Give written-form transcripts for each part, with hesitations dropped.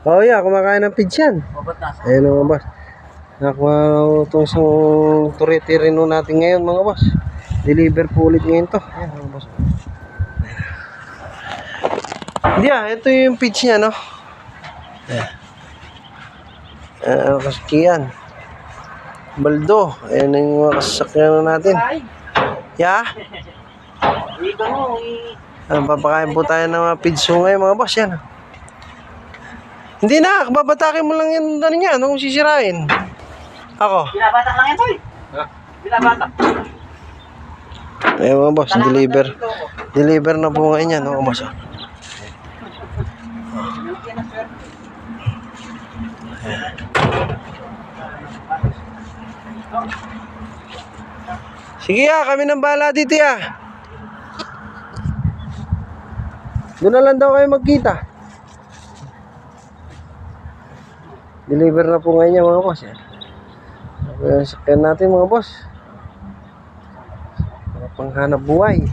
Oh yeah, kumakain ng pids yan. Ayan mga boss. Nakuha itong isang turiti-rino natin ngayon mga boss. Deliver po ulit ngayon to. Ayan mga boss. Hindi ito yung pids niya, no? Kasakiyan. Baldo. Ayan yung mga kasakyan natin. Yeah? Papakain po tayo ng mga pids ngayon mga boss. Yan. Hindi na, babatakin mo lang yan niya. Anong sisirain? Ako. Binabatak lang yan, boy. Binabatak. Ayan mga boss, deliver. Deliver na po ngayon yan, mga boss. Sige kami nang bahala dito Doon na lang daw kayo magkita. Deliver na po ngayon yan, mga boss. Sakyan natin mga boss. Para panghanap buhay.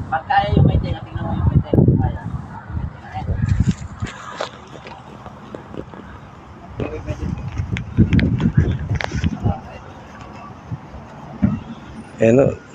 Pagkaya yung may tenga, tingnan mo yung may tenga. Ayan o.